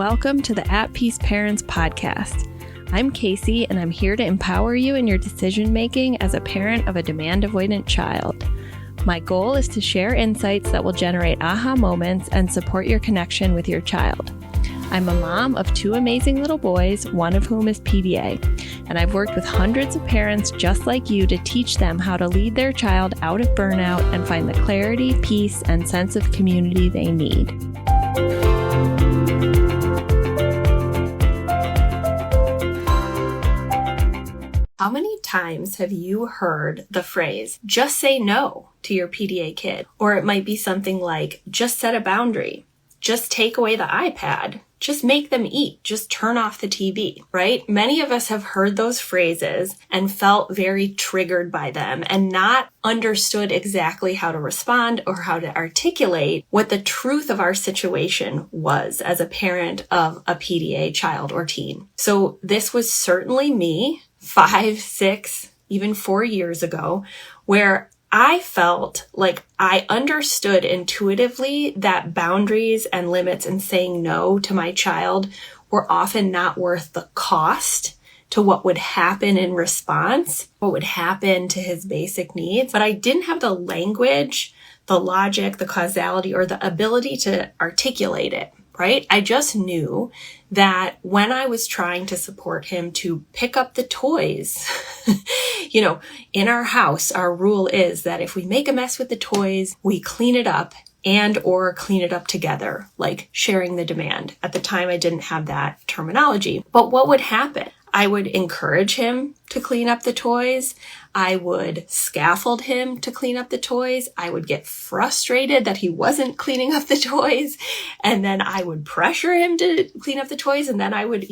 welcome to the At Peace Parents podcast. I'm Casey, and I'm here to empower you in your decision-making as a parent of a demand-avoidant child. My goal is to share insights that will generate aha moments and support your connection with your child. I'm a mom of two amazing little boys, one of whom is PDA, and I've worked with hundreds of parents just like you to teach them how to lead their child out of burnout and find the clarity, peace, and sense of community they need. How many times have you heard the phrase, just say no to your PDA kid? Or it might be something like, just set a boundary, just take away the iPad, just make them eat, just turn off the TV, right? Many of us have heard those phrases and felt very triggered by them and not understood exactly how to respond or how to articulate what the truth of our situation was as a parent of a PDA child or teen. So this was certainly me 5, 6, even 4 years ago, where I felt like I understood intuitively that boundaries and limits and saying no to my child were often not worth the cost to what would happen in response, what would happen to his basic needs. But I didn't have the language, the logic, the causality, or the ability to articulate it, right? I just knew that when I was trying to support him to pick up the toys, in our house, our rule is that if we make a mess with the toys, we clean it up and or clean it up together, like sharing the demand. At the time, I didn't have that terminology. But what would happen? I would encourage him to clean up the toys. I would scaffold him to clean up the toys. I would get frustrated that he wasn't cleaning up the toys. And then I would pressure him to clean up the toys. And then I would,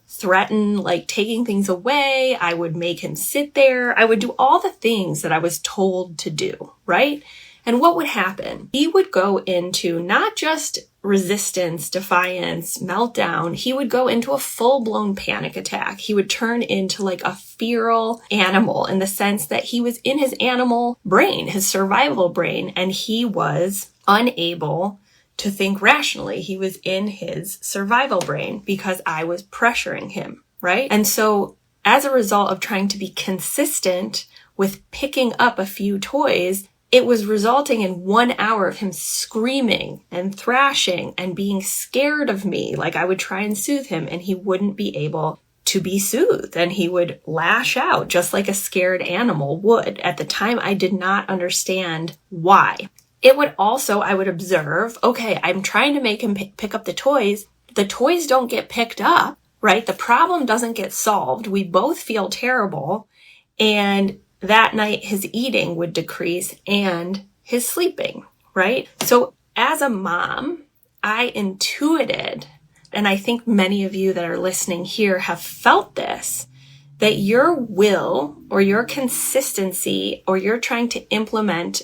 threaten like taking things away. I would make him sit there. I would do all the things that I was told to do, right? And what would happen? He would go into not just resistance, defiance, meltdown. He would go into a full-blown panic attack. He would turn into like a feral animal in the sense that he was in his animal brain, his survival brain, and he was unable to think rationally. He was in his survival brain because I was pressuring him, right? And so as a result of trying to be consistent with picking up a few toys, it was resulting in 1 hour of him screaming and thrashing and being scared of me. Like I would try and soothe him and he wouldn't be able to be soothed and he would lash out just like a scared animal would. At the time, I did not understand why. It would also, I would observe, okay, I'm trying to make him pick up the toys. The toys don't get picked up, right? The problem doesn't get solved. We both feel terrible. And that night, his eating would decrease and his sleeping, right? So as a mom, I intuited, and I think many of you that are listening here have felt this, that your will or your consistency or you're trying to implement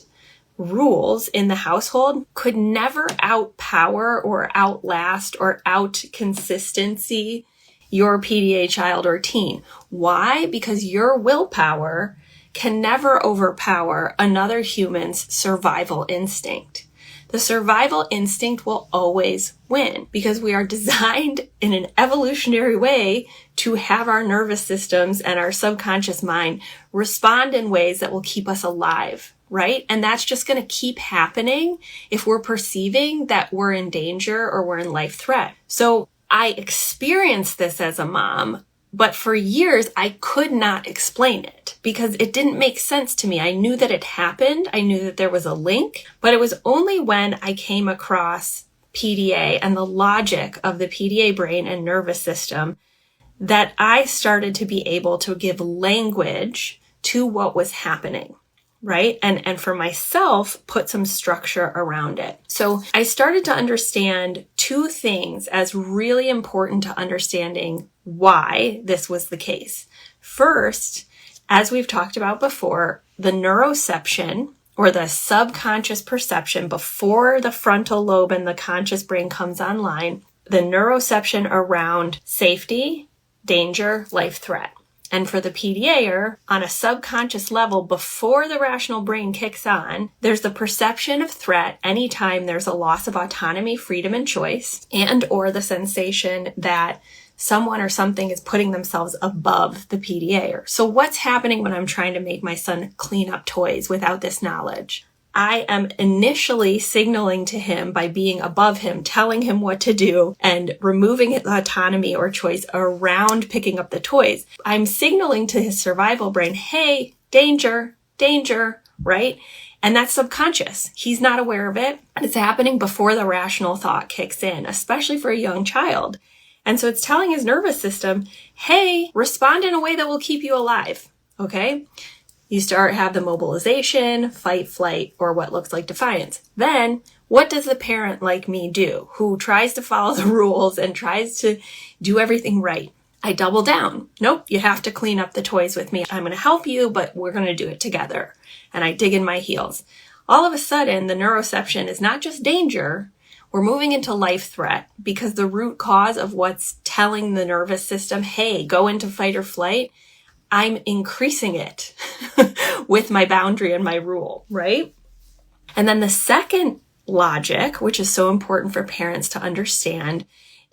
rules in the household could never outpower or outlast or out-consistency your PDA child or teen. Why? Because your willpower can never overpower another human's survival instinct. The survival instinct will always win because we are designed in an evolutionary way to have our nervous systems and our subconscious mind respond in ways that will keep us alive, right? And that's just going to keep happening if we're perceiving that we're in danger or we're in life threat. So I experienced this as a mom, but for years, I could not explain it because it didn't make sense to me. I knew that it happened. I knew that there was a link, but it was only when I came across PDA and the logic of the PDA brain and nervous system that I started to be able to give language to what was happening, right? And for myself, put some structure around it. So I started to understand two things as really important to understanding why this was the case. First, as we've talked about before, the neuroception or the subconscious perception before the frontal lobe and the conscious brain comes online, the neuroception around safety, danger, life threat. And for the PDAer, on a subconscious level, before the rational brain kicks on, there's the perception of threat anytime there's a loss of autonomy, freedom, and choice, and or the sensation that someone or something is putting themselves above the PDAer. So what's happening when I'm trying to make my son clean up toys without this knowledge? I am initially signaling to him by being above him, telling him what to do, and removing his autonomy or choice around picking up the toys. I'm signaling to his survival brain, hey, danger, danger, right? And that's subconscious. He's not aware of it. And it's happening before the rational thought kicks in, especially for a young child. And so it's telling his nervous system, hey, respond in a way that will keep you alive, okay? You have the mobilization, fight, flight, or what looks like defiance. Then, what does the parent like me do who tries to follow the rules and tries to do everything right? I double down. Nope, you have to clean up the toys with me. I'm going to help you, but we're going to do it together. And I dig in my heels. All of a sudden, the neuroception is not just danger. We're moving into life threat because the root cause of what's telling the nervous system, hey, go into fight or flight, I'm increasing it with my boundary and my rule, right? And then the second logic, which is so important for parents to understand,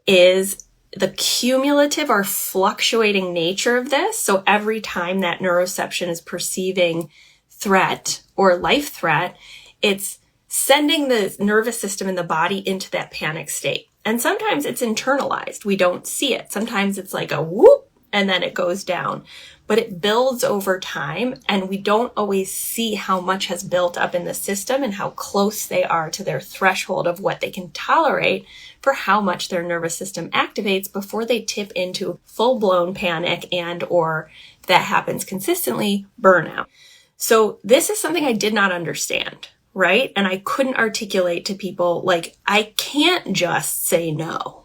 is the cumulative or fluctuating nature of this. So every time that neuroception is perceiving threat or life threat, it's sending the nervous system in the body into that panic state. And sometimes it's internalized. We don't see it. Sometimes it's like a whoop, and then it goes down. But it builds over time, and we don't always see how much has built up in the system and how close they are to their threshold of what they can tolerate for how much their nervous system activates before they tip into full-blown panic and or, if that happens consistently, burnout. So this is something I did not understand, right? And I couldn't articulate to people, like, I can't just say no.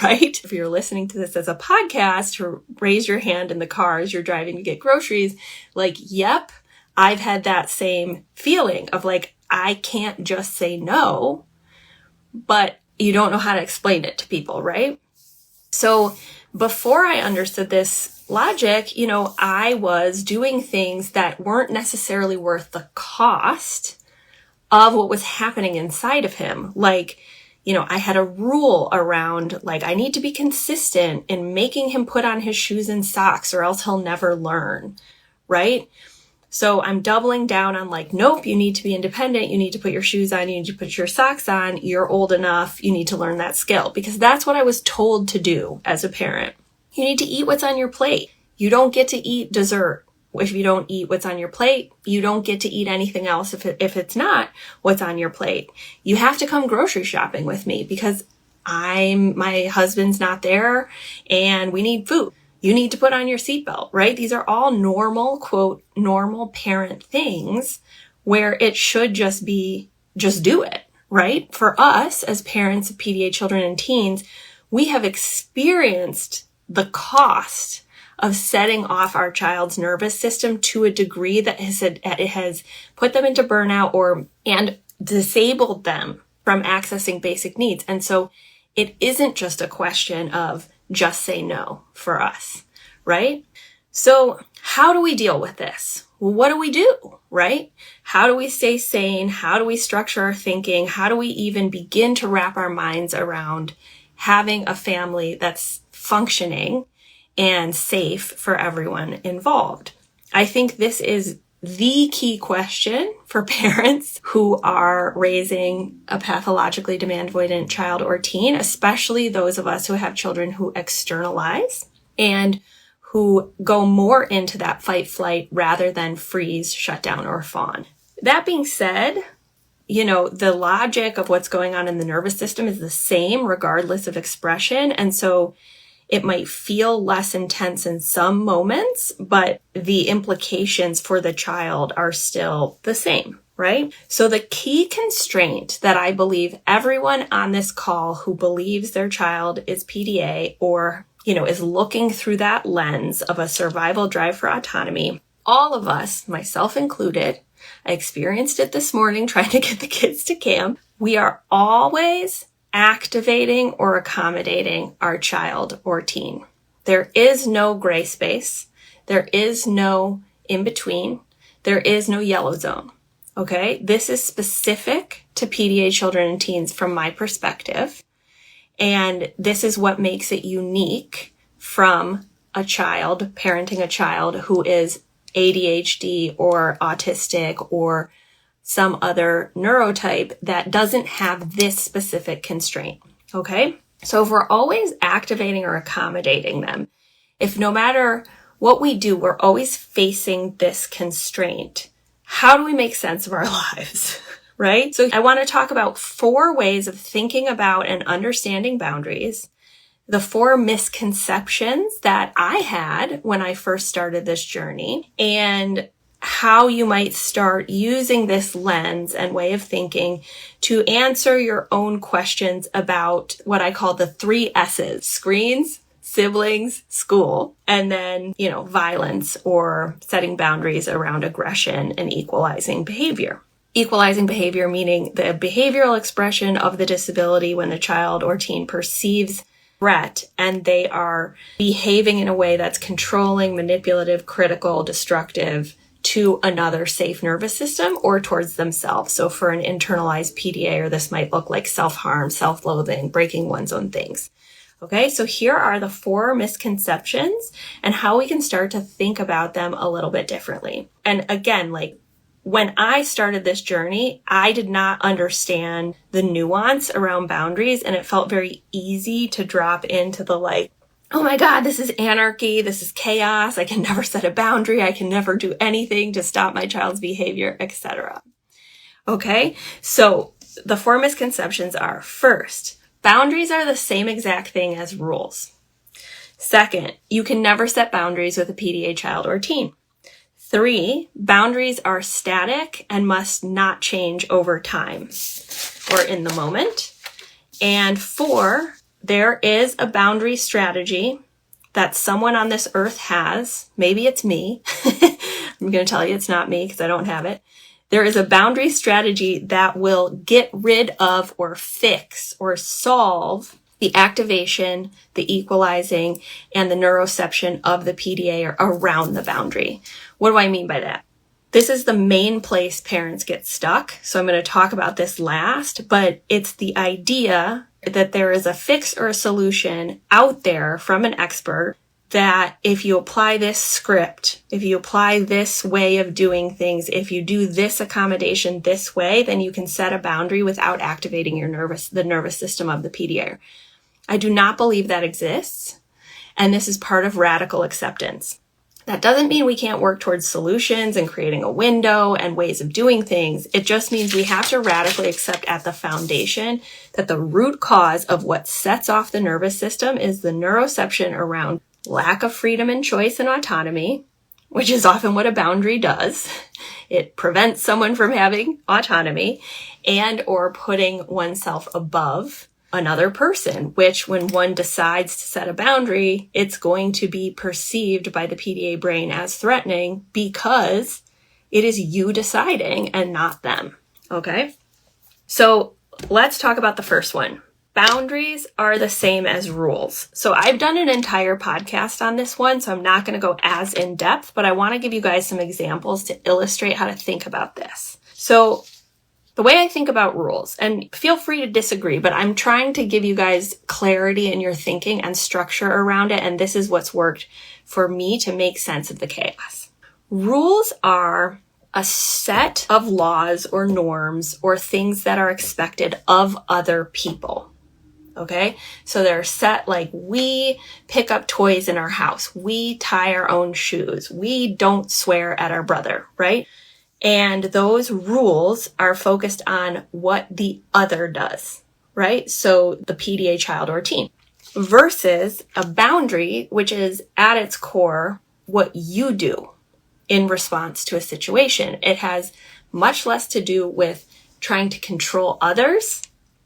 Right? If you're listening to this as a podcast, or raise your hand in the car as you're driving to get groceries, like, yep, I've had that same feeling of like, I can't just say no, but you don't know how to explain it to people, right? So before I understood this logic, I was doing things that weren't necessarily worth the cost of what was happening inside of him. Like, I had a rule around, like, I need to be consistent in making him put on his shoes and socks or else he'll never learn, right? So I'm doubling down on like, nope, you need to be independent. You need to put your shoes on. You need to put your socks on. You're old enough. You need to learn that skill because that's what I was told to do as a parent. You need to eat what's on your plate. You don't get to eat dessert. If you don't eat what's on your plate, you don't get to eat anything else if it's not what's on your plate. You have to come grocery shopping with me because my husband's not there and we need food. You need to put on your seatbelt, right? These are all normal, quote, normal parent things where it should just be, just do it, right? For us as parents of PDA children and teens, we have experienced the cost of setting off our child's nervous system to a degree that it has put them into burnout and disabled them from accessing basic needs. And so it isn't just a question of just say no for us, right? So how do we deal with this? Well, what do we do, right? How do we stay sane? How do we structure our thinking? How do we even begin to wrap our minds around having a family that's functioning and safe for everyone involved? I think this is the key question for parents who are raising a pathologically demand avoidant child or teen, especially those of us who have children who externalize and who go more into that fight flight rather than freeze, shut down, or fawn. That being said, the logic of what's going on in the nervous system is the same regardless of expression. And so it might feel less intense in some moments, but the implications for the child are still the same, right? So the key constraint that I believe everyone on this call who believes their child is PDA or, is looking through that lens of a survival drive for autonomy, all of us, myself included, I experienced it this morning trying to get the kids to camp. We are always activating or accommodating our child or teen. There is no gray space. There is no in between. There is no yellow zone. Okay? This is specific to PDA children and teens from my perspective. And this is what makes it unique from a child, parenting a child who is ADHD or autistic or some other neurotype that doesn't have this specific constraint. Okay? So if we're always activating or accommodating them, if no matter what we do, we're always facing this constraint, how do we make sense of our lives? Right? So I want to talk about 4 ways of thinking about and understanding boundaries, the 4 misconceptions that I had when I first started this journey, and how you might start using this lens and way of thinking to answer your own questions about what I call the 3 S's: screens, siblings, school, and then, violence or setting boundaries around aggression and equalizing behavior. Equalizing behavior meaning the behavioral expression of the disability when a child or teen perceives threat and they are behaving in a way that's controlling, manipulative, critical, destructive to another safe nervous system or towards themselves. So for an internalized PDAer, this might look like self-harm, self-loathing, breaking one's own things. Okay, so here are the 4 misconceptions and how we can start to think about them a little bit differently. And again, when I started this journey, I did not understand the nuance around boundaries, and it felt very easy to drop into the oh my God, this is anarchy, this is chaos, I can never set a boundary, I can never do anything to stop my child's behavior, etc. Okay, so the 4 misconceptions are: first, boundaries are the same exact thing as rules. Second, you can never set boundaries with a PDA child or teen. 3, boundaries are static and must not change over time or in the moment. And 4, there is a boundary strategy that someone on this earth has. Maybe it's me. I'm going to tell you it's not me because I don't have it. There is a boundary strategy that will get rid of or fix or solve the activation, the equalizing, and the neuroception of the PDA around the boundary. What do I mean by that? This is the main place parents get stuck. So I'm going to talk about this last, but it's the idea that there is a fix or a solution out there from an expert that if you apply this script, if you apply this way of doing things, if you do this accommodation this way, then you can set a boundary without activating the nervous system of the PDA. I do not believe that exists, and this is part of radical acceptance. That doesn't mean we can't work towards solutions and creating a window and ways of doing things. It just means we have to radically accept at the foundation that the root cause of what sets off the nervous system is the neuroception around lack of freedom and choice and autonomy, which is often what a boundary does. It prevents someone from having autonomy and or putting oneself above another person, which when one decides to set a boundary, it's going to be perceived by the PDA brain as threatening because it is you deciding and not them. Okay? So let's talk about the first one. Boundaries are the same as rules. So I've done an entire podcast on this one, so I'm not going to go as in depth, but I want to give you guys some examples to illustrate how to think about this. So the way I think about rules, and feel free to disagree, but I'm trying to give you guys clarity in your thinking and structure around it, and this is what's worked for me to make sense of the chaos. Rules are a set of laws or norms or things that are expected of other people. Okay? So they're set we pick up toys in our house. We tie our own shoes. We don't swear at our brother, right? And those rules are focused on what the other does, right? So the PDA child or teen versus a boundary, which is at its core what you do in response to a situation. It has much less to do with trying to control others,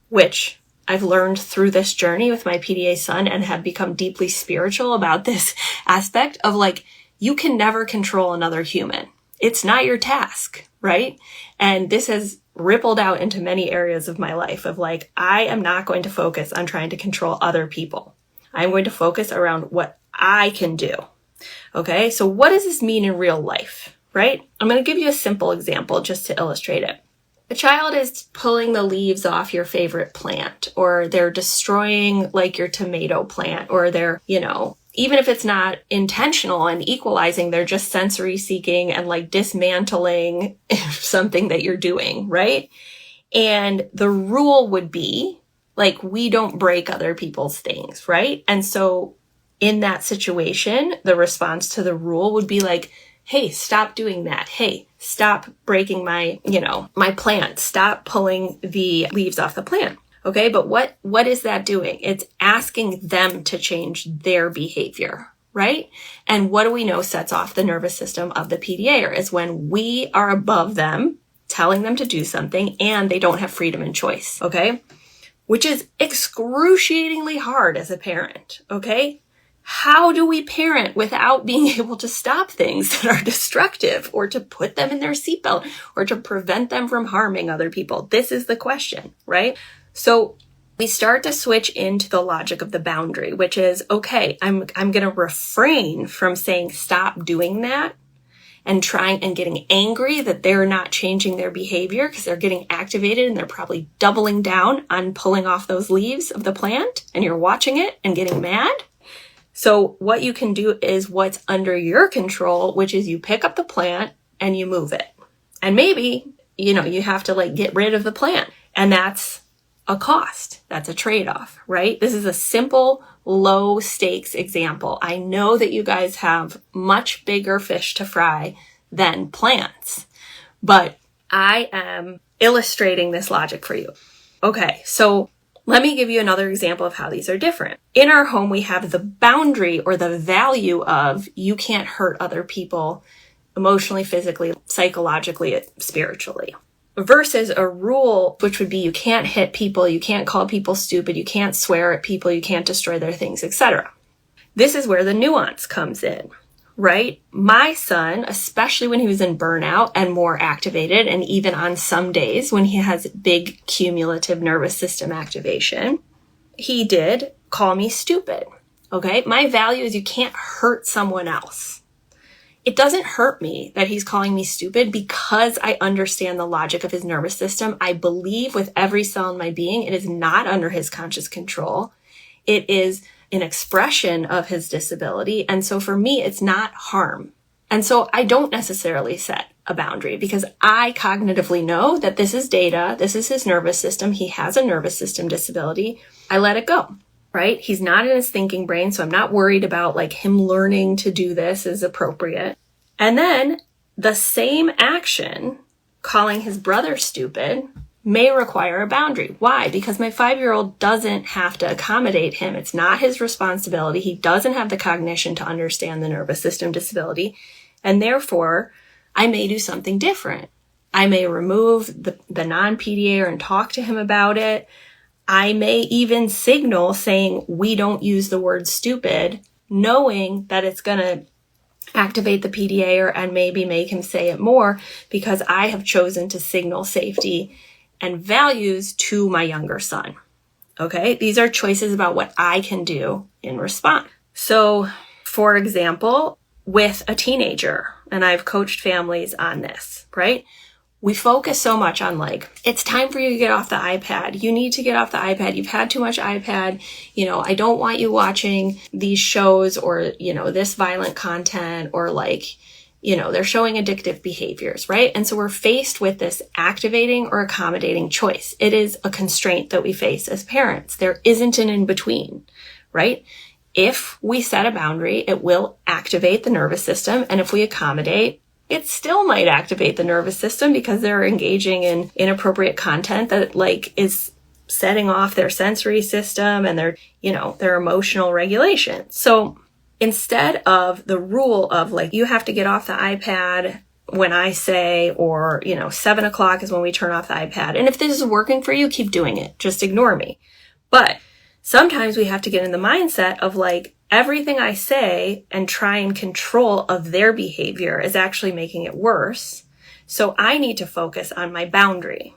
which I've learned through this journey with my PDA son and have become deeply spiritual about this aspect of you can never control another human. It's not your task, right? And this has rippled out into many areas of my life of I am not going to focus on trying to control other people. I'm going to focus around what I can do. Okay, so what does this mean in real life, right? I'm going to give you a simple example just to illustrate it. A child is pulling the leaves off your favorite plant, or they're destroying like your tomato plant, or they're, even if it's not intentional and equalizing, they're just sensory seeking and like dismantling something that you're doing, right? And the rule would be like, we don't break other people's things, right? And so in that situation, the response to the rule would be like, hey, stop doing that. Hey, stop breaking my plant. Stop pulling the leaves off the plant. Okay, but what is that doing? It's asking them to change their behavior, right? And what do we know sets off the nervous system of the PDAer is when we are above them, telling them to do something, and they don't have freedom and choice, okay? Which is excruciatingly hard as a parent, okay? How do we parent without being able to stop things that are destructive or to put them in their seatbelt or to prevent them from harming other people? This is the question, right? So we start to switch into the logic of the boundary, which is, okay, I'm going to refrain from saying stop doing that and trying and getting angry that they're not changing their behavior because they're getting activated and they're probably doubling down on pulling off those leaves of the plant, and you're watching it and getting mad. So what you can do is what's under your control, which is you pick up the plant and you move it. And maybe, you have to like get rid of the plant, and that's a cost. That's a trade-off, right? This is a simple, low stakes example. I know that you guys have much bigger fish to fry than plants, but I am illustrating this logic for you. Okay, so let me give you another example of how these are different. In our home, we have the boundary or the value of you can't hurt other people emotionally, physically, psychologically, spiritually. Versus a rule, which would be you can't hit people, you can't call people stupid, you can't swear at people, you can't destroy their things, etc. This is where the nuance comes in, right? My son, especially when he was in burnout and more activated, and even on some days when he has big cumulative nervous system activation, he did call me stupid, okay? My value is you can't hurt someone else. It doesn't hurt me that he's calling me stupid because I understand the logic of his nervous system. I believe with every cell in my being, it is not under his conscious control. It is an expression of his disability. And so for me, it's not harm. And so I don't necessarily set a boundary because I cognitively know that this is data. This is his nervous system. He has a nervous system disability. I let it go. Right? He's not in his thinking brain, so I'm not worried about like him learning to do this is appropriate. And then the same action, calling his brother stupid, may require a boundary. Why? Because my 5-year-old doesn't have to accommodate him. It's not his responsibility. He doesn't have the cognition to understand the nervous system disability. And therefore, I may do something different. I may remove the non-PDAer and talk to him about it. I may even signal saying we don't use the word stupid, knowing that it's going to activate the PDAer and maybe make him say it more because I have chosen to signal safety and values to my younger son. Okay? These are choices about what I can do in response. So, for example, with a teenager, and I've coached families on this, right? We focus so much on like, it's time for you to get off the iPad. You need to get off the iPad. You've had too much iPad. I don't want you watching these shows or, this violent content or like, they're showing addictive behaviors, right? And so we're faced with this activating or accommodating choice. It is a constraint that we face as parents. There isn't an in-between, right? If we set a boundary, it will activate the nervous system. And if we accommodate, it still might activate the nervous system because they're engaging in inappropriate content that like is setting off their sensory system and their emotional regulation. So instead of the rule of like, you have to get off the iPad when I say, or, 7 o'clock is when we turn off the iPad. And if this is working for you, keep doing it. Just ignore me. But sometimes we have to get in the mindset of like, everything I say and try and control of their behavior is actually making it worse. So I need to focus on my boundary,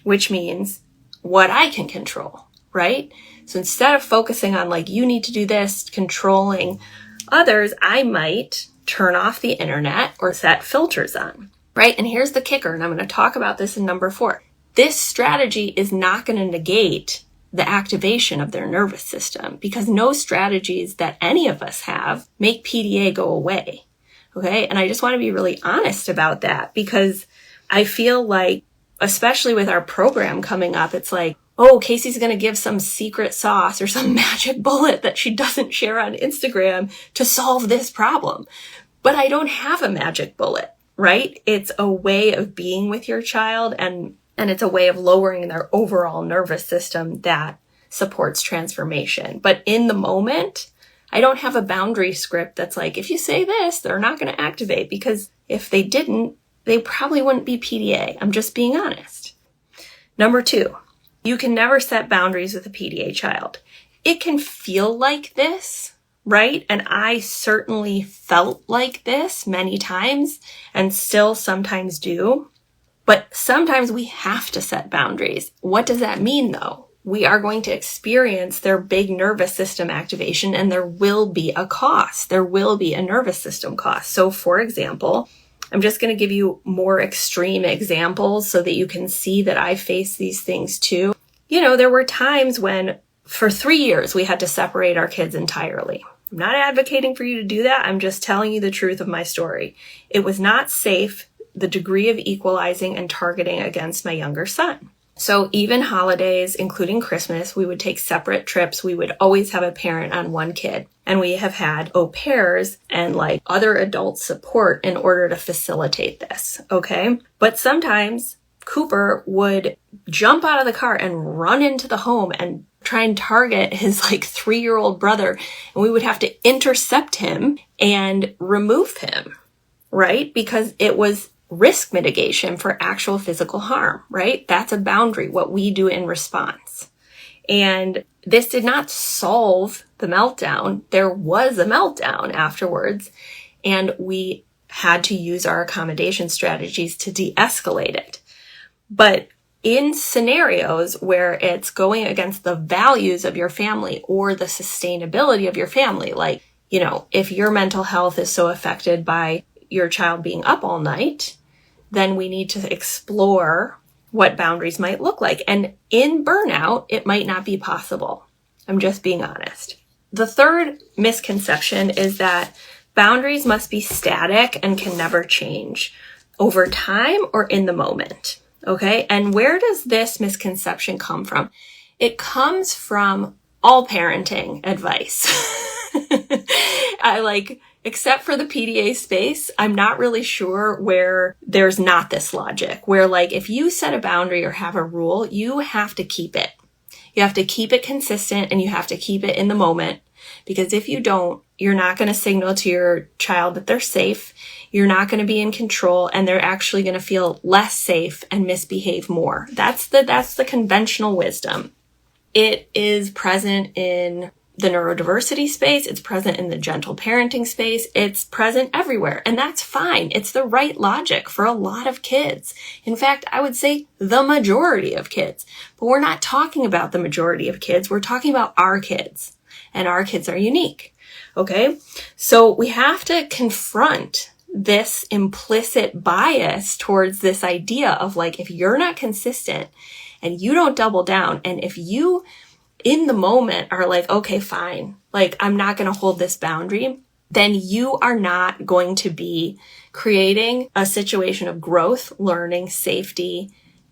which means what I can control, right? So instead of focusing on like, you need to do this, controlling Others, I might turn off the internet or set filters on, right? And here's the kicker, and I'm going to talk about this in number 4. This strategy is not going to negate the activation of their nervous system, because no strategies that any of us have make PDA go away. Okay. And I just want to be really honest about that, because I feel like, especially with our program coming up, it's like, oh, Casey's going to give some secret sauce or some magic bullet that she doesn't share on Instagram to solve this problem. But I don't have a magic bullet, right? It's a way of being with your child, and it's a way of lowering their overall nervous system that supports transformation. But in the moment, I don't have a boundary script that's like, if you say this, they're not going to activate, because if they didn't, they probably wouldn't be PDA. I'm just being honest. Number 2, you can never set boundaries with a PDA child. It can feel like this, right? And I certainly felt like this many times and still sometimes do. But sometimes we have to set boundaries. What does that mean, though? We are going to experience their big nervous system activation, and there will be a cost. There will be a nervous system cost. So, for example, I'm just going to give you more extreme examples so that you can see that I face these things too. You know, there were times when for 3 years we had to separate our kids entirely. I'm not advocating for you to do that. I'm just telling you the truth of my story. It was not safe, the degree of equalizing and targeting against my younger son. So even holidays, including Christmas, we would take separate trips. We would always have a parent on one kid. And we have had au pairs and like other adult support in order to facilitate this, okay? But sometimes Cooper would jump out of the car and run into the home and try and target his like 3-year-old brother. And we would have to intercept him and remove him, right? Because it was risk mitigation for actual physical harm, right? That's a boundary, what we do in response. And this did not solve the meltdown. There was a meltdown afterwards, and we had to use our accommodation strategies to de-escalate it. But in scenarios where it's going against the values of your family or the sustainability of your family, like, you know, if your mental health is so affected by your child being up all night, then we need to explore what boundaries might look like. And in burnout, it might not be possible. I'm just being honest. The third misconception is that boundaries must be static and can never change over time or in the moment. Okay. And where does this misconception come from? It comes from all parenting advice. Except for the PDA space, I'm not really sure where there's not this logic, where like if you set a boundary or have a rule, you have to keep it. You have to keep it consistent and you have to keep it in the moment, because if you don't, you're not going to signal to your child that they're safe. You're not going to be in control, and they're actually going to feel less safe and misbehave more. That's the conventional wisdom. It is present in the neurodiversity space. It's present in the gentle parenting space. It's present everywhere. And that's fine. It's the right logic for a lot of kids. In fact, I would say the majority of kids. But we're not talking about the majority of kids. We're talking about our kids. And our kids are unique. Okay? So we have to confront this implicit bias towards this idea of like, if you're not consistent and you don't double down, and if you in the moment are like, okay, fine, like I'm not going to hold this boundary, then you are not going to be creating a situation of growth, learning, safety,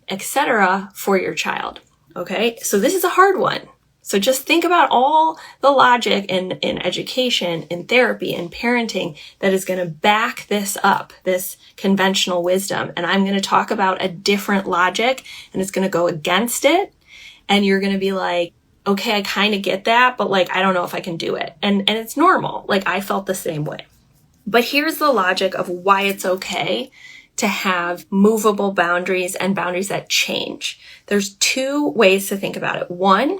etc. for your child. Okay. So this is a hard one. So just think about all the logic in education, in therapy, in parenting that is going to back this up, this conventional wisdom. And I'm going to talk about a different logic, and it's going to go against it. And you're going to be like, okay, I kind of get that, but like, I don't know if I can do it. And it's normal. Like I felt the same way. But here's the logic of why it's okay to have movable boundaries and boundaries that change. There's 2 ways to think about it. 1,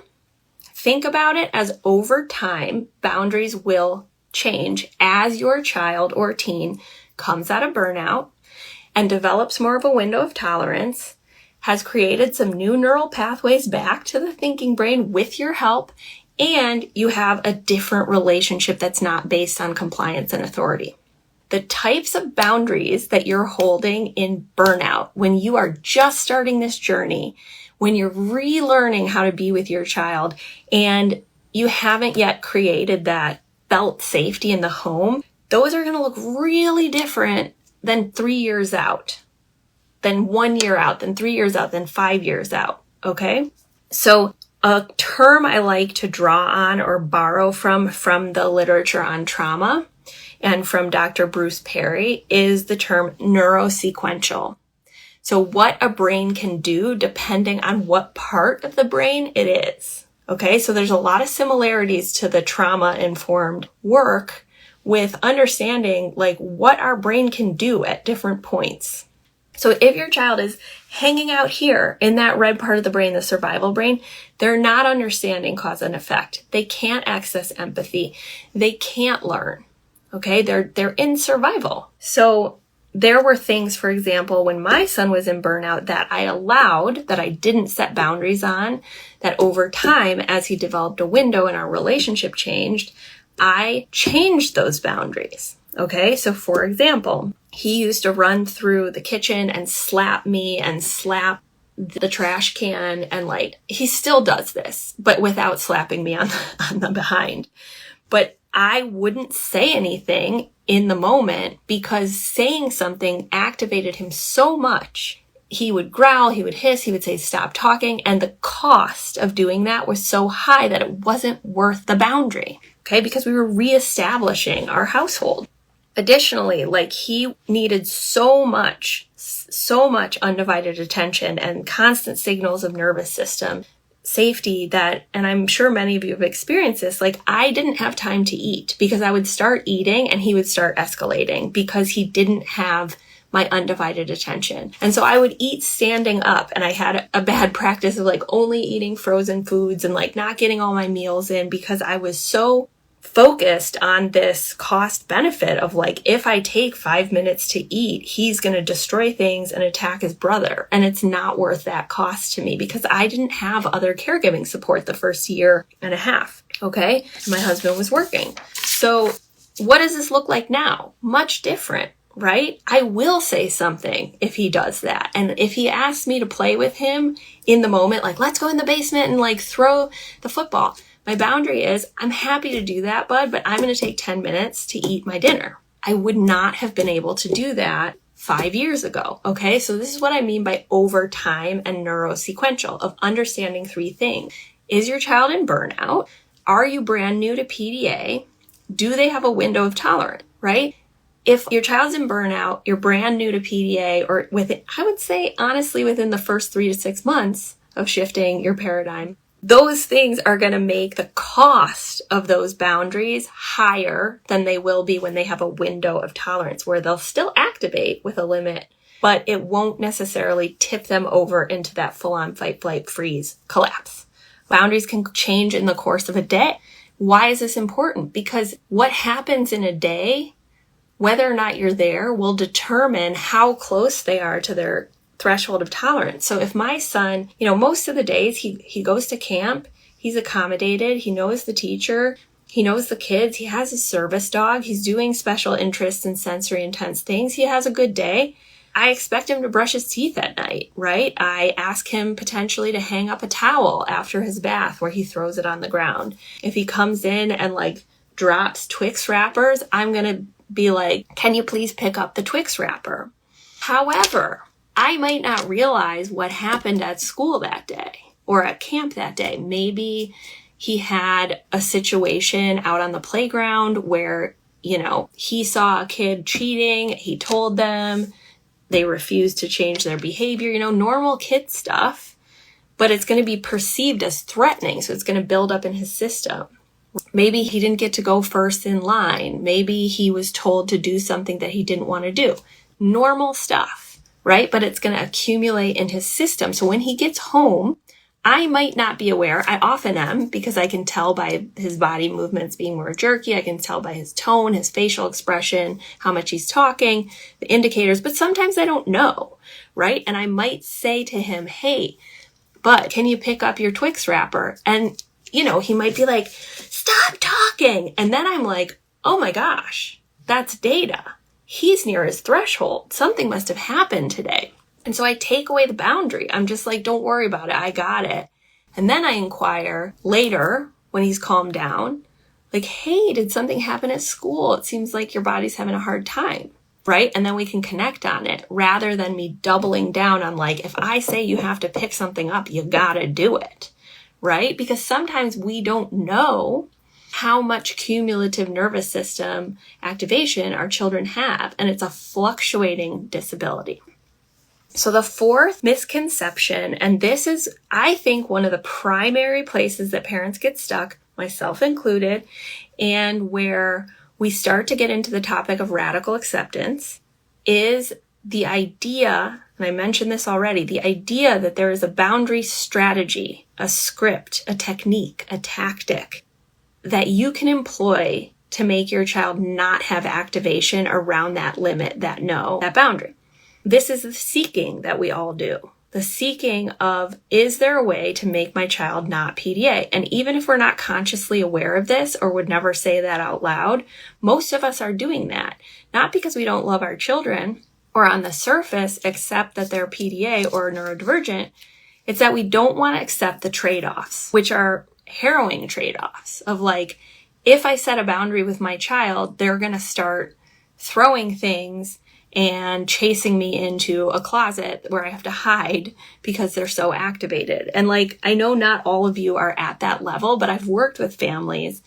think about it as over time, boundaries will change as your child or teen comes out of burnout and develops more of a window of tolerance, has created some new neural pathways back to the thinking brain with your help, and you have a different relationship that's not based on compliance and authority. The types of boundaries that you're holding in burnout, when you are just starting this journey, when you're relearning how to be with your child, and you haven't yet created that felt safety in the home, those are going to look really different than 3 years out, than 1 year out, than 3 years out, than 5 years out. Okay? So a term I like to draw on or borrow from the literature on trauma and from Dr. Bruce Perry is the term neurosequential. So what a brain can do depending on what part of the brain it is. Okay, so there's a lot of similarities to the trauma-informed work with understanding like what our brain can do at different points. So if your child is hanging out here in that red part of the brain, the survival brain, they're not understanding cause and effect. They can't access empathy. They can't learn. Okay, they're in survival. So there were things, for example, when my son was in burnout that I allowed, that I didn't set boundaries on, that over time, as he developed a window and our relationship changed, I changed those boundaries. Okay, so for example, he used to run through the kitchen and slap me and slap the trash can, and like, he still does this, but without slapping me on the behind. But I wouldn't say anything in the moment because saying something activated him so much. He would growl, he would hiss, he would say, stop talking. And the cost of doing that was so high that it wasn't worth the boundary. Okay, because we were reestablishing our household. Additionally, like he needed so much undivided attention and constant signals of nervous system safety that, and I'm sure many of you have experienced this, like I didn't have time to eat because I would start eating and he would start escalating because he didn't have my undivided attention. And so I would eat standing up, and I had a bad practice of like only eating frozen foods and like not getting all my meals in because I was so focused on this cost benefit of like, if I take 5 minutes to eat, he's going to destroy things and attack his brother. And it's not worth that cost to me because I didn't have other caregiving support the first year and a half. Okay. My husband was working. So what does this look like now? Much different, right? I will say something if he does that. And if he asks me to play with him in the moment, like, let's go in the basement and like throw the football. My boundary is, I'm happy to do that, bud, but I'm going to take 10 minutes to eat my dinner. I would not have been able to do that 5 years ago. Okay, so this is what I mean by over time and neurosequential, of understanding 3 things. Is your child in burnout? Are you brand new to PDA? Do they have a window of tolerance, right? If your child's in burnout, you're brand new to PDA, or I would say, honestly, within the first 3 to 6 months of shifting your paradigm, those things are going to make the cost of those boundaries higher than they will be when they have a window of tolerance, where they'll still activate with a limit, but it won't necessarily tip them over into that full-on fight, flight, freeze, collapse. Boundaries can change in the course of a day. Why is this important? Because what happens in a day, whether or not you're there, will determine how close they are to their threshold of tolerance. So if my son, most of the days he goes to camp, he's accommodated, he knows the teacher, he knows the kids, he has his service dog, he's doing special interests and sensory intense things, he has a good day. I expect him to brush his teeth at night, right? I ask him potentially to hang up a towel after his bath where he throws it on the ground. If he comes in and like drops Twix wrappers, I'm going to be like, can you please pick up the Twix wrapper? However, I might not realize what happened at school that day or at camp that day. Maybe he had a situation out on the playground where, he saw a kid cheating. He told them, they refused to change their behavior, normal kid stuff, but it's going to be perceived as threatening. So it's going to build up in his system. Maybe he didn't get to go first in line. Maybe he was told to do something that he didn't want to do. Normal stuff. Right? But it's going to accumulate in his system. So when he gets home, I might not be aware. I often am, because I can tell by his body movements being more jerky. I can tell by his tone, his facial expression, how much he's talking, the indicators. But sometimes I don't know, right? And I might say to him, hey, bud, can you pick up your Twix wrapper? And he might be like, stop talking. And then I'm like, oh my gosh, that's data. He's near his threshold. Something must have happened today. And so I take away the boundary. I'm just like, don't worry about it. I got it. And then I inquire later when he's calmed down, like, hey, did something happen at school? It seems like your body's having a hard time, right? And then we can connect on it rather than me doubling down on like, if I say you have to pick something up, you gotta do it, right? Because sometimes we don't know how much cumulative nervous system activation our children have, and it's a fluctuating disability. So the fourth misconception, and this is, I think, one of the primary places that parents get stuck, myself included, and where we start to get into the topic of radical acceptance, is the idea, and I mentioned this already, the idea that there is a boundary strategy, a script, a technique, a tactic that you can employ to make your child not have activation around that limit, that boundary. This is the seeking that we all do. The seeking of, is there a way to make my child not PDA? And even if we're not consciously aware of this or would never say that out loud, most of us are doing that. Not because we don't love our children or on the surface accept that they're PDA or neurodivergent. It's that we don't want to accept the trade-offs, which are harrowing trade-offs of like, if I set a boundary with my child, they're going to start throwing things and chasing me into a closet where I have to hide because they're so activated. And like, I know not all of you are at that level, but I've worked with families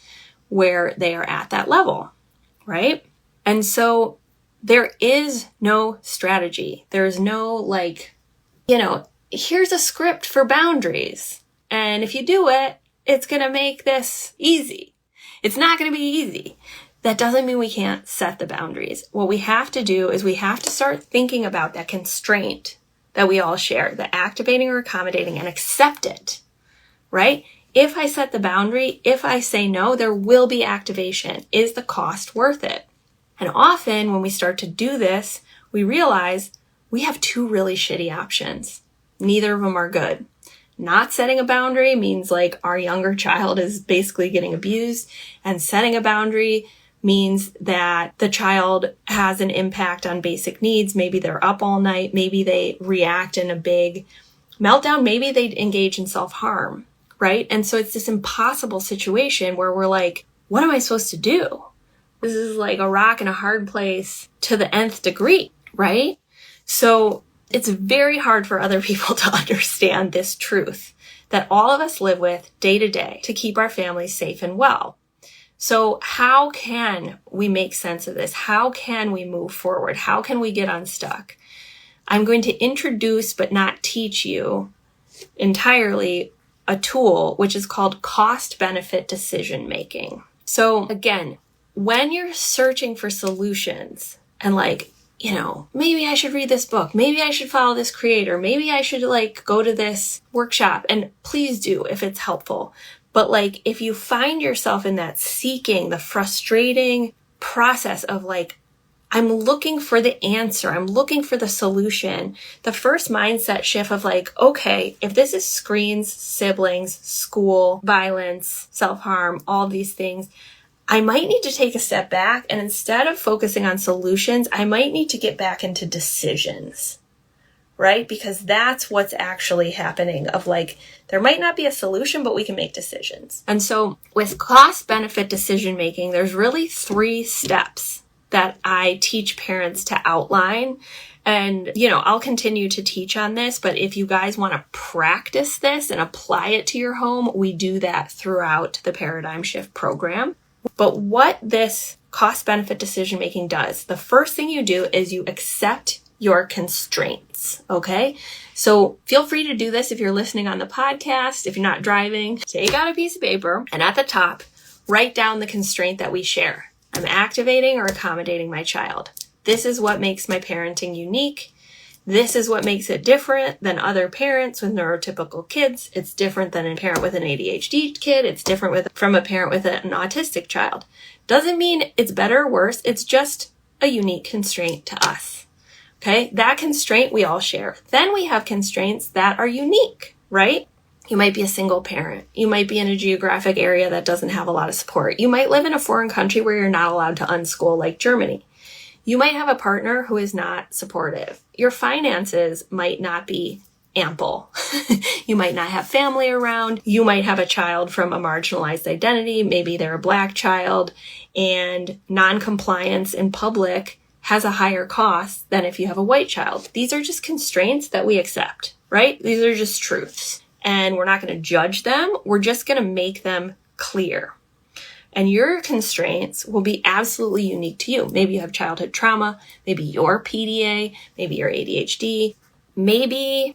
where they are at that level, right? And so there is no strategy. There's no like, here's a script for boundaries. And if you do it, it's going to make this easy. It's not going to be easy. That doesn't mean we can't set the boundaries. What we have to do is we have to start thinking about that constraint that we all share, the activating or accommodating, and accept it, right? If I set the boundary, if I say no, there will be activation. Is the cost worth it? And often when we start to do this, we realize we have two really shitty options. Neither of them are good. Not setting a boundary means like our younger child is basically getting abused, and setting a boundary means that the child has an impact on basic needs. Maybe they're up all night. Maybe they react in a big meltdown. Maybe they engage in self-harm, right? And so it's this impossible situation where we're like, what am I supposed to do? This is like a rock in a hard place to the nth degree, right? So it's very hard for other people to understand this truth that all of us live with day to day to keep our families safe and well. So how can we make sense of this? How can we move forward? How can we get unstuck? I'm going to introduce but not teach you entirely a tool which is called cost-benefit decision making. So again, when you're searching for solutions and like, maybe I should read this book, maybe I should follow this creator, maybe I should like go to this workshop, and please do if it's helpful. But like, if you find yourself in that seeking, the frustrating process of like, I'm looking for the answer, I'm looking for the solution, the first mindset shift of like, okay, if this is screens, siblings, school, violence, self-harm, all these things, I might need to take a step back, and instead of focusing on solutions, I might need to get back into decisions, right? Because that's what's actually happening of like, there might not be a solution, but we can make decisions. And so with cost-benefit decision-making, there's really 3 steps that I teach parents to outline. And, I'll continue to teach on this, but if you guys want to practice this and apply it to your home, we do that throughout the Paradigm Shift program. But what this cost-benefit decision-making does, the first thing you do is you accept your constraints, okay? So feel free to do this if you're listening on the podcast. If you're not driving, take out a piece of paper and at the top, write down the constraint that we share. I'm activating or accommodating my child. This is what makes my parenting unique. This is what makes it different than other parents with neurotypical kids. It's different than a parent with an ADHD kid. It's different from a parent with an autistic child. Doesn't mean it's better or worse. It's just a unique constraint to us. Okay, that constraint we all share. Then we have constraints that are unique, right? You might be a single parent. You might be in a geographic area that doesn't have a lot of support. You might live in a foreign country where you're not allowed to unschool, like Germany. You might have a partner who is not supportive. Your finances might not be ample. You might not have family around. You might have a child from a marginalized identity. Maybe they're a Black child, and non-compliance in public has a higher cost than if you have a white child. These are just constraints that we accept, right? These are just truths. And we're not going to judge them. We're just going to make them clear. And your constraints will be absolutely unique to you. Maybe you have childhood trauma. Maybe you're PDA. Maybe you're ADHD. Maybe,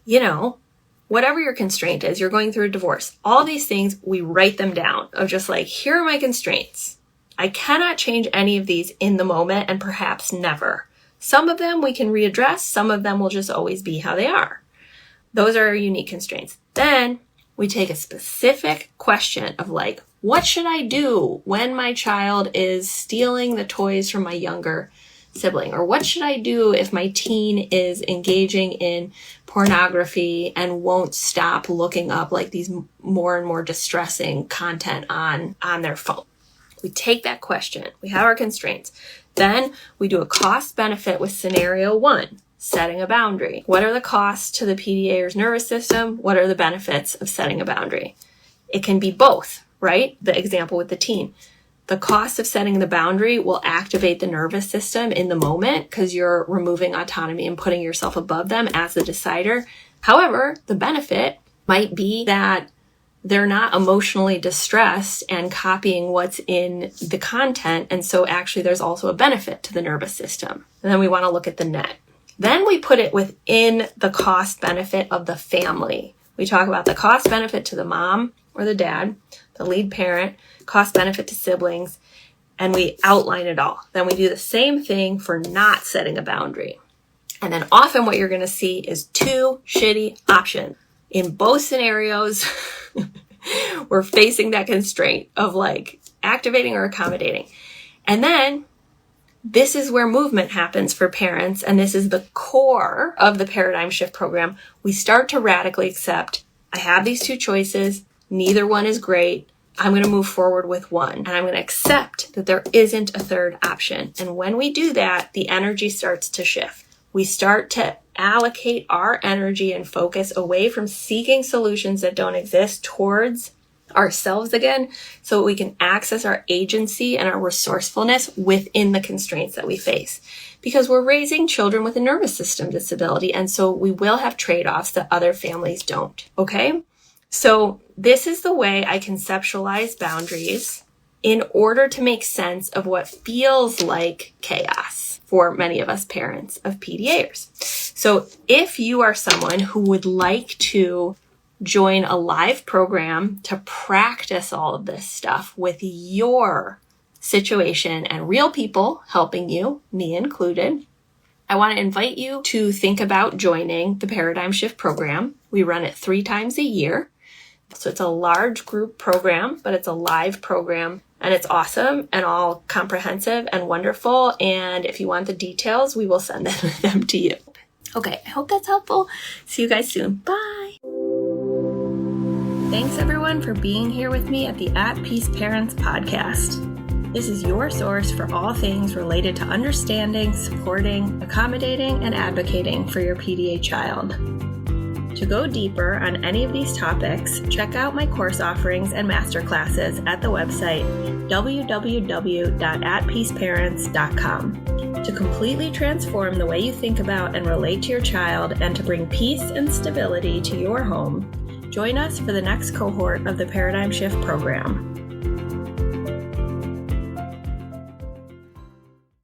whatever your constraint is, you're going through a divorce. All these things, we write them down of just like, here are my constraints. I cannot change any of these in the moment and perhaps never. Some of them we can readdress. Some of them will just always be how they are. Those are our unique constraints. Then we take a specific question of like, what should I do when my child is stealing the toys from my younger sibling? Or what should I do if my teen is engaging in pornography and won't stop looking up like these more and more distressing content on their phone? We take that question. We have our constraints. Then we do a cost benefit with scenario 1. Setting a boundary. What are the costs to the PDAer's nervous system? What are the benefits of setting a boundary? It can be both, right? The example with the teen. The cost of setting the boundary will activate the nervous system in the moment because you're removing autonomy and putting yourself above them as the decider. However, the benefit might be that they're not emotionally distressed and copying what's in the content. And so actually there's also a benefit to the nervous system. And then we want to look at the net. Then we put it within the cost benefit of the family. We talk about the cost benefit to the mom or the dad, the lead parent, cost benefit to siblings, and we outline it all. Then we do the same thing for not setting a boundary. And then often what you're going to see is 2 shitty options. In both scenarios, we're facing that constraint of like activating or accommodating. And then this is where movement happens for parents, and this is the core of the Paradigm Shift program. We start to radically accept, I have these 2 choices, neither one is great, I'm going to move forward with one, and I'm going to accept that there isn't a third option. And when we do that, the energy starts to shift. We start to allocate our energy and focus away from seeking solutions that don't exist towards ourselves again, so we can access our agency and our resourcefulness within the constraints that we face. Because we're raising children with a nervous system disability, and so we will have trade-offs that other families don't, okay? So this is the way I conceptualize boundaries in order to make sense of what feels like chaos for many of us parents of PDAers. So if you are someone who would like to join a live program to practice all of this stuff with your situation and real people helping you, me included, I want to invite you to think about joining the Paradigm Shift program. We run it 3 times a year. So it's a large group program, but it's a live program, and it's awesome and all comprehensive and wonderful. And if you want the details, we will send them to you. Okay, I hope that's helpful. See you guys soon. Bye. Thanks everyone for being here with me at the At Peace Parents podcast. This is your source for all things related to understanding, supporting, accommodating, and advocating for your PDA child. To go deeper on any of these topics, check out my course offerings and masterclasses at the website www.atpeaceparents.com. To completely transform the way you think about and relate to your child and to bring peace and stability to your home, join us for the next cohort of the Paradigm Shift program.